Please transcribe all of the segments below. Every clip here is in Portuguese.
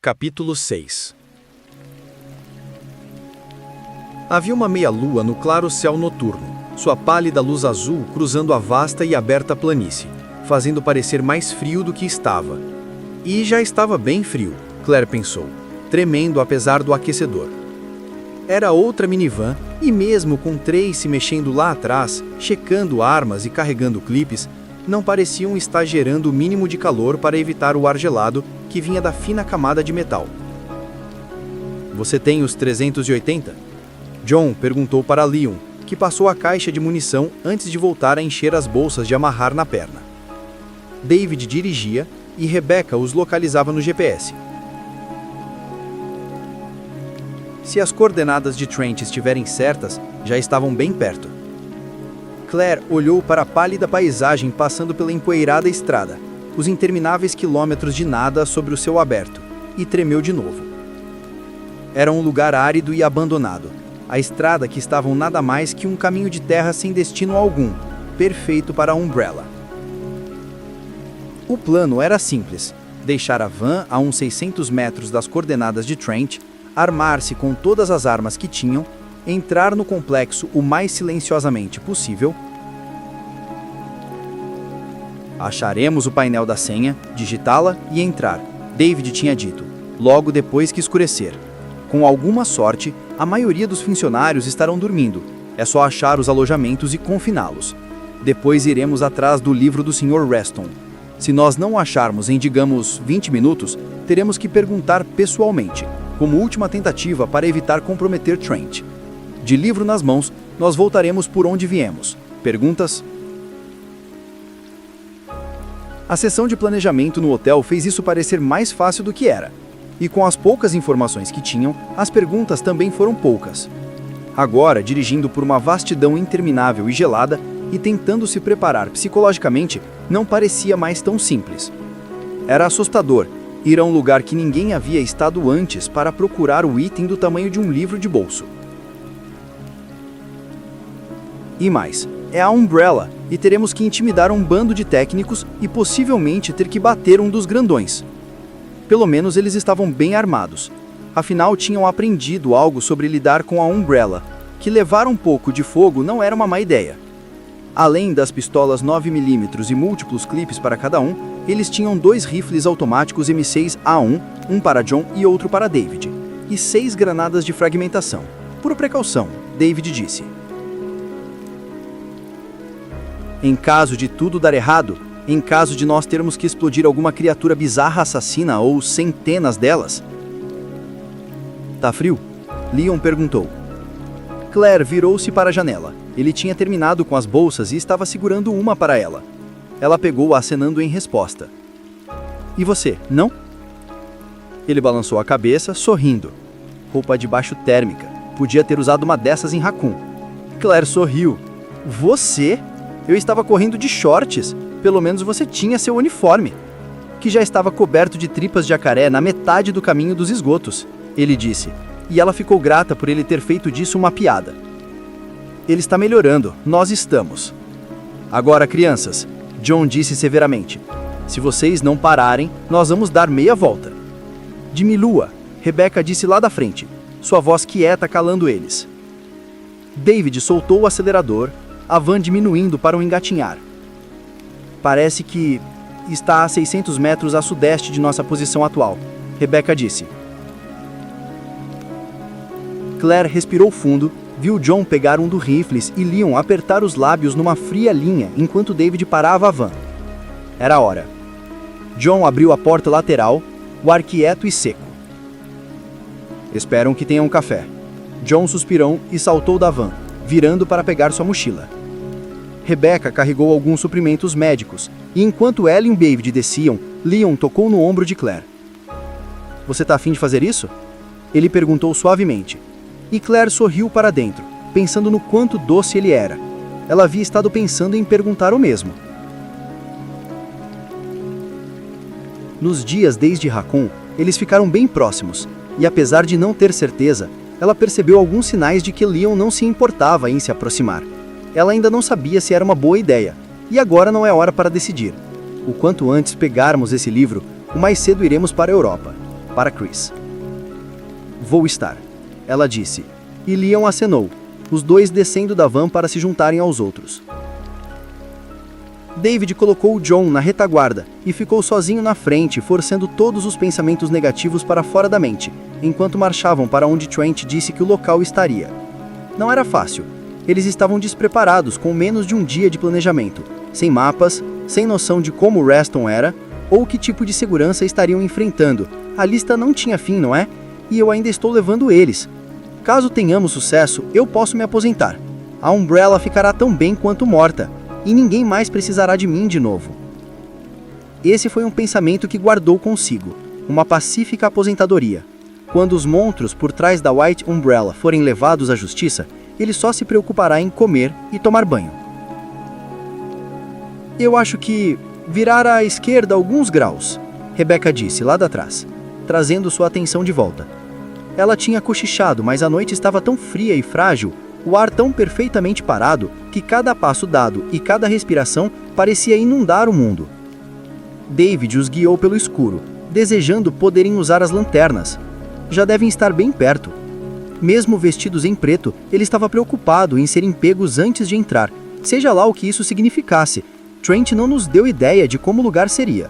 Capítulo 6. Havia uma meia-lua no claro céu noturno, sua pálida luz azul cruzando a vasta e aberta planície, fazendo parecer mais frio do que estava. E já estava bem frio, Claire pensou, tremendo apesar do aquecedor. Era outra minivan, e mesmo com Tracy mexendo lá atrás, checando armas e carregando clipes, não pareciam estar gerando o mínimo de calor para evitar o ar gelado que vinha da fina camada de metal. Você tem os 380? John perguntou para Leon, que passou a caixa de munição antes de voltar a encher as bolsas de amarrar na perna. David dirigia e Rebecca os localizava no GPS. Se as coordenadas de Trent estiverem certas, já estavam bem perto. Claire olhou para a pálida paisagem passando pela empoeirada estrada, os intermináveis quilômetros de nada sobre o céu aberto, e tremeu de novo. Era um lugar árido e abandonado. A estrada que estavam nada mais que um caminho de terra sem destino algum, perfeito para a Umbrella. O plano era simples: deixar a van a uns 600 metros das coordenadas de Trent, armar-se com todas as armas que tinham, entrar no complexo o mais silenciosamente possível. Acharemos o painel da senha, digitá-la e entrar, David tinha dito, logo depois que escurecer. Com alguma sorte, a maioria dos funcionários estarão dormindo. É só achar os alojamentos e confiná-los. Depois iremos atrás do livro do Sr. Reston. Se nós não o acharmos em, digamos, 20 minutos, teremos que perguntar pessoalmente, como última tentativa para evitar comprometer Trent. De livro nas mãos, nós voltaremos por onde viemos. Perguntas? A sessão de planejamento no hotel fez isso parecer mais fácil do que era. E com as poucas informações que tinham, as perguntas também foram poucas. Agora, dirigindo por uma vastidão interminável e gelada, e tentando se preparar psicologicamente, não parecia mais tão simples. Era assustador ir a um lugar que ninguém havia estado antes para procurar o item do tamanho de um livro de bolso. E mais, é a Umbrella, e teremos que intimidar um bando de técnicos e possivelmente ter que bater um dos grandões. Pelo menos eles estavam bem armados. Afinal, tinham aprendido algo sobre lidar com a Umbrella, que levar um pouco de fogo não era uma má ideia. Além das pistolas 9mm e múltiplos clipes para cada um, eles tinham 2 rifles automáticos M6A1, um para John e outro para David, e 6 granadas de fragmentação. Por precaução, David disse. Em caso de tudo dar errado, em caso de nós termos que explodir alguma criatura bizarra assassina ou centenas delas. Tá frio? Leon perguntou. Claire virou-se para a janela. Ele tinha terminado com as bolsas e estava segurando uma para ela. Ela pegou acenando em resposta. E você, não? Ele balançou a cabeça, sorrindo. Roupa de baixo térmica. Podia ter usado uma dessas em Raccoon. Claire sorriu. Você? Eu estava correndo de shorts. Pelo menos você tinha seu uniforme. Que já estava coberto de tripas de jacaré na metade do caminho dos esgotos, ele disse. E ela ficou grata por ele ter feito disso uma piada. Ele está melhorando, nós estamos. Agora, crianças, John disse severamente. Se vocês não pararem, nós vamos dar meia volta. Diminua, Rebecca disse lá da frente, sua voz quieta calando eles. David soltou o acelerador, a van diminuindo para um engatinhar. Parece que está a 600 metros a sudeste de nossa posição atual, Rebecca disse. Claire respirou fundo, viu John pegar um dos rifles e Leon apertar os lábios numa fria linha enquanto David parava a van. Era a hora. John abriu a porta lateral, o ar quieto e seco. Esperam que tenham um café. John suspirou e saltou da van, virando para pegar sua mochila. Rebecca carregou alguns suprimentos médicos, e enquanto ela e David desciam, Leon tocou no ombro de Claire. Você tá afim de fazer isso? Ele perguntou suavemente. E Claire sorriu para dentro, pensando no quanto doce ele era. Ela havia estado pensando em perguntar o mesmo. Nos dias desde Raccoon, eles ficaram bem próximos, e apesar de não ter certeza, ela percebeu alguns sinais de que Leon não se importava em se aproximar. Ela ainda não sabia se era uma boa ideia, e agora não é hora para decidir. O quanto antes pegarmos esse livro, o mais cedo iremos para a Europa. para Chris. Vou estar, ela disse, e Leon acenou, os dois descendo da van para se juntarem aos outros. David colocou John na retaguarda e ficou sozinho na frente, forçando todos os pensamentos negativos para fora da mente, enquanto marchavam para onde Trent disse que o local estaria. Não era fácil. Eles estavam despreparados com menos de um dia de planejamento, sem mapas, sem noção de como Reston era, ou que tipo de segurança estariam enfrentando. A lista não tinha fim, não é? E eu ainda estou levando eles. Caso tenhamos sucesso, eu posso me aposentar. A Umbrella ficará tão bem quanto morta, e ninguém mais precisará de mim de novo. Esse foi um pensamento que guardou consigo, uma pacífica aposentadoria. Quando os monstros por trás da White Umbrella forem levados à justiça, ele só se preocupará em comer e tomar banho. Eu acho que virar à esquerda alguns graus, Rebecca disse lá de atrás, trazendo sua atenção de volta. Ela tinha cochichado, mas a noite estava tão fria e frágil, o ar tão perfeitamente parado, que cada passo dado e cada respiração parecia inundar o mundo. David os guiou pelo escuro, desejando poderem usar as lanternas. Já devem estar bem perto. Mesmo vestidos em preto, ele estava preocupado em serem pegos antes de entrar, seja lá o que isso significasse. Trent não nos deu ideia de como o lugar seria.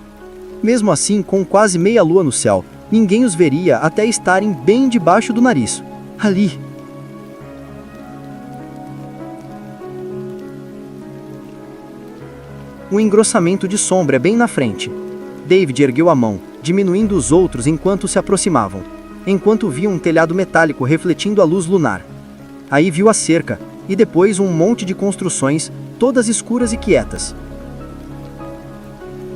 Mesmo assim, com quase meia lua no céu, ninguém os veria até estarem bem debaixo do nariz. Ali. Um engrossamento de sombra bem na frente. David ergueu a mão, diminuindo os outros enquanto se aproximavam, enquanto via um telhado metálico refletindo a luz lunar. Aí viu a cerca, e depois um monte de construções, todas escuras e quietas.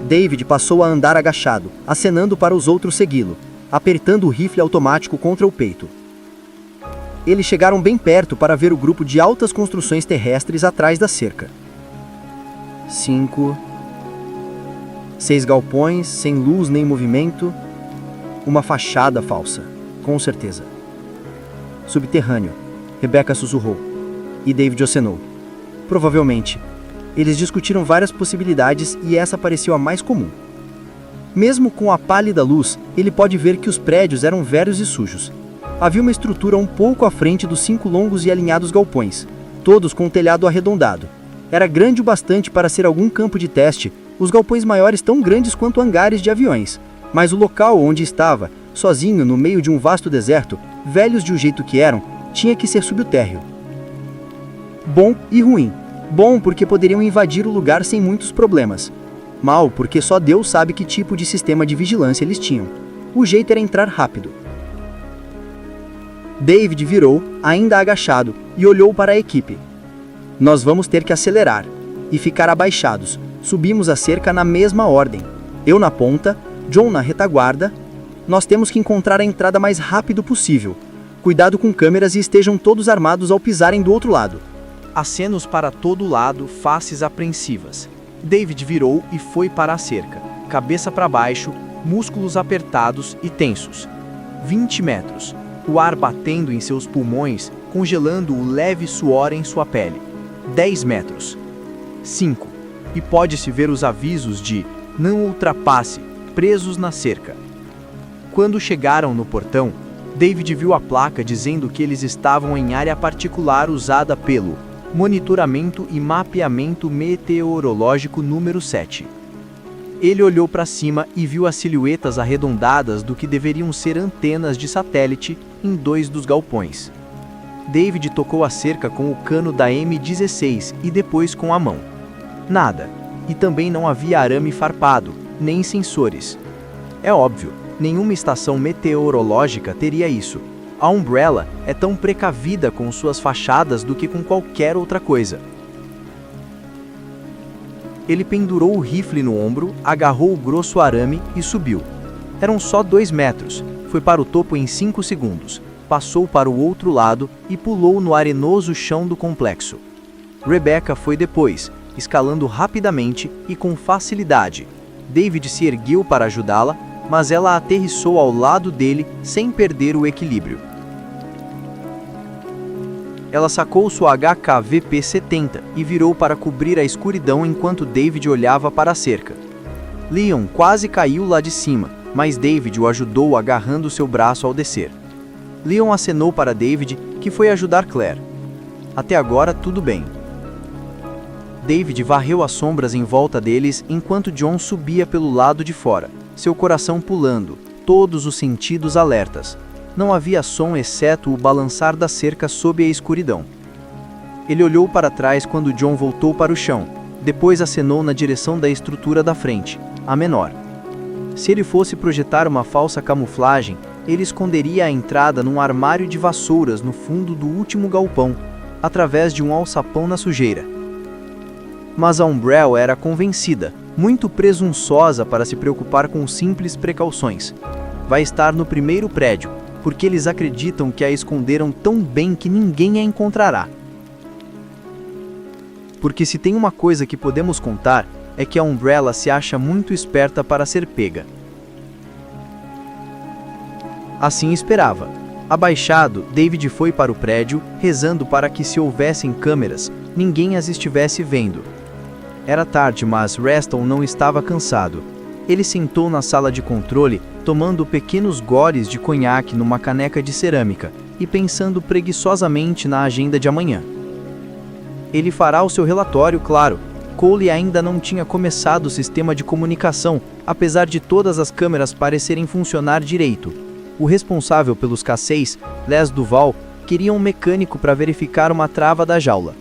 David passou a andar agachado, acenando para os outros segui-lo, apertando o rifle automático contra o peito. Eles chegaram bem perto para ver o grupo de altas construções terrestres atrás da cerca. 5, 6 galpões, sem luz nem movimento. Uma fachada falsa, com certeza. Subterrâneo, Rebecca sussurrou. E David acenou. Provavelmente. Eles discutiram várias possibilidades e essa pareceu a mais comum. Mesmo com a pálida luz, ele pode ver que os prédios eram velhos e sujos. Havia uma estrutura um pouco à frente dos 5 longos e alinhados galpões, todos com um telhado arredondado. Era grande o bastante para ser algum campo de teste, os galpões maiores tão grandes quanto hangares de aviões. Mas o local onde estava, sozinho no meio de um vasto deserto, velhos de um jeito que eram, tinha que ser subtérreo. Bom e ruim. Bom porque poderiam invadir o lugar sem muitos problemas. Mal porque só Deus sabe que tipo de sistema de vigilância eles tinham. O jeito era entrar rápido. David virou, ainda agachado, e olhou para a equipe. Nós vamos ter que acelerar e ficar abaixados. Subimos a cerca na mesma ordem. Eu na ponta, John na retaguarda. Nós temos que encontrar a entrada mais rápido possível. Cuidado com câmeras e estejam todos armados ao pisarem do outro lado. Acenos para todo lado, faces apreensivas. David virou e foi para a cerca, cabeça para baixo, músculos apertados e tensos. 20 metros, o ar batendo em seus pulmões, congelando o leve suor em sua pele. 10 metros. 5. E pode-se ver os avisos de "não ultrapasse", presos na cerca. Quando chegaram no portão, David viu a placa dizendo que eles estavam em área particular usada pelo Monitoramento e Mapeamento Meteorológico número 7. Ele olhou para cima e viu as silhuetas arredondadas do que deveriam ser antenas de satélite em 2 dos galpões. David tocou a cerca com o cano da M16 e depois com a mão. Nada, e também não havia arame farpado, nem sensores. É óbvio, nenhuma estação meteorológica teria isso. A Umbrella é tão precavida com suas fachadas do que com qualquer outra coisa. Ele pendurou o rifle no ombro, agarrou o grosso arame e subiu. Eram só 2 metros, foi para o topo em 5 segundos, passou para o outro lado e pulou no arenoso chão do complexo. Rebecca foi depois, escalando rapidamente e com facilidade. David se ergueu para ajudá-la, mas ela aterrissou ao lado dele sem perder o equilíbrio. Ela sacou sua HKVP-70 e virou para cobrir a escuridão enquanto David olhava para a cerca. Leon quase caiu lá de cima, mas David o ajudou agarrando seu braço ao descer. Leon acenou para David, que foi ajudar Claire. Até agora, tudo bem. David varreu as sombras em volta deles enquanto John subia pelo lado de fora, seu coração pulando, todos os sentidos alertas. Não havia som exceto o balançar da cerca sob a escuridão. Ele olhou para trás quando John voltou para o chão, depois acenou na direção da estrutura da frente, a menor. Se ele fosse projetar uma falsa camuflagem, ele esconderia a entrada num armário de vassouras no fundo do último galpão, através de um alçapão na sujeira. Mas a Umbrella era convencida, muito presunçosa para se preocupar com simples precauções. Vai estar no primeiro prédio, porque eles acreditam que a esconderam tão bem que ninguém a encontrará. Porque se tem uma coisa que podemos contar, é que a Umbrella se acha muito esperta para ser pega. Assim esperava. Abaixado, David foi para o prédio, rezando para que, se houvessem câmeras, ninguém as estivesse vendo. Era tarde, mas Reston não estava cansado. Ele sentou na sala de controle, tomando pequenos goles de conhaque numa caneca de cerâmica e pensando preguiçosamente na agenda de amanhã. Ele fará o seu relatório, claro. Cole ainda não tinha começado o sistema de comunicação, apesar de todas as câmeras parecerem funcionar direito. O responsável pelos K6, Les Duval, queria um mecânico para verificar uma trava da jaula.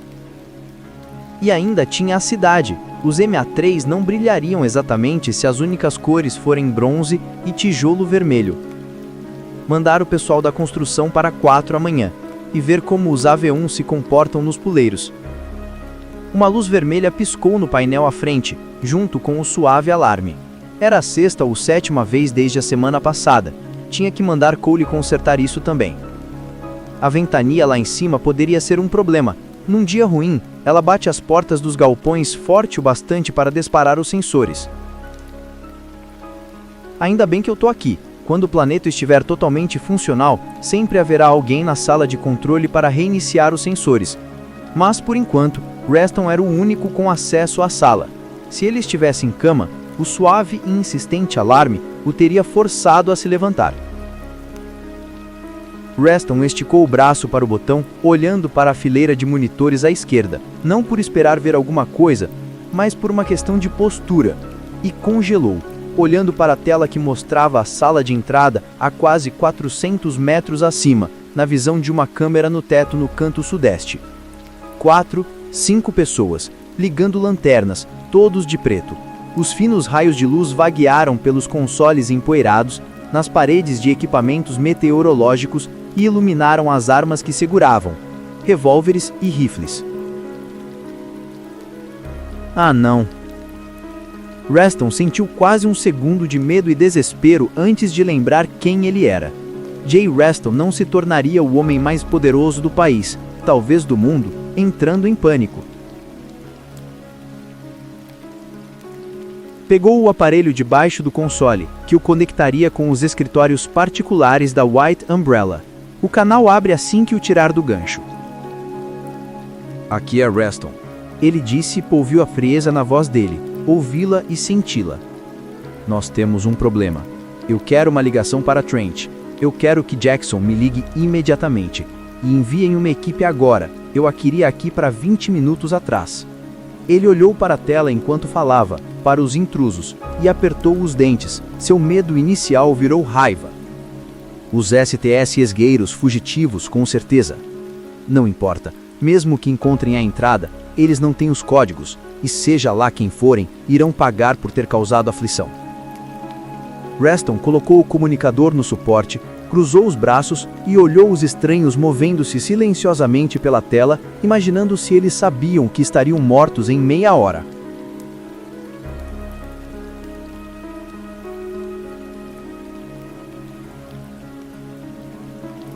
E ainda tinha a cidade. Os MA3 não brilhariam exatamente se as únicas cores forem bronze e tijolo vermelho. Mandar o pessoal da construção para 4 amanhã e ver como os AV1 se comportam nos puleiros. Uma luz vermelha piscou no painel à frente, junto com o suave alarme. Era a 6ª ou 7ª vez desde a semana passada. Tinha que mandar Cole consertar isso também. A ventania lá em cima poderia ser um problema. Num dia ruim, ela bate as portas dos galpões forte o bastante para disparar os sensores. Ainda bem que eu tô aqui. Quando o planeta estiver totalmente funcional, sempre haverá alguém na sala de controle para reiniciar os sensores. Mas, por enquanto, Reston era o único com acesso à sala. Se ele estivesse em cama, o suave e insistente alarme o teria forçado a se levantar. Reston esticou o braço para o botão, olhando para a fileira de monitores à esquerda, não por esperar ver alguma coisa, mas por uma questão de postura, e congelou, olhando para a tela que mostrava a sala de entrada a quase 400 metros acima, na visão de uma câmera no teto no canto sudeste. 4, 5 pessoas, ligando lanternas, todos de preto. Os finos raios de luz vaguearam pelos consoles empoeirados, nas paredes de equipamentos meteorológicos e iluminaram as armas que seguravam, revólveres e rifles. Ah, não. Reston sentiu quase um segundo de medo e desespero antes de lembrar quem ele era. Jay Reston não se tornaria o homem mais poderoso do país, talvez do mundo, entrando em pânico. Pegou o aparelho debaixo do console, que o conectaria com os escritórios particulares da White Umbrella. O canal abre assim que o tirar do gancho. Aqui é Reston. Ele disse e ouviu a frieza na voz dele, ouvi-la e senti-la. Nós temos um problema. Eu quero uma ligação para Trent. Eu quero que Jackson me ligue imediatamente. E enviem uma equipe agora. Eu a queria aqui para 20 minutos atrás. Ele olhou para a tela enquanto falava, para os intrusos, e apertou os dentes. Seu medo inicial virou raiva. Os STS esgueiros fugitivos, com certeza. Não importa. Mesmo que encontrem a entrada, eles não têm os códigos, e seja lá quem forem, irão pagar por ter causado aflição. Reston colocou o comunicador no suporte, cruzou os braços e olhou os estranhos movendo-se silenciosamente pela tela, imaginando se eles sabiam que estariam mortos em meia hora.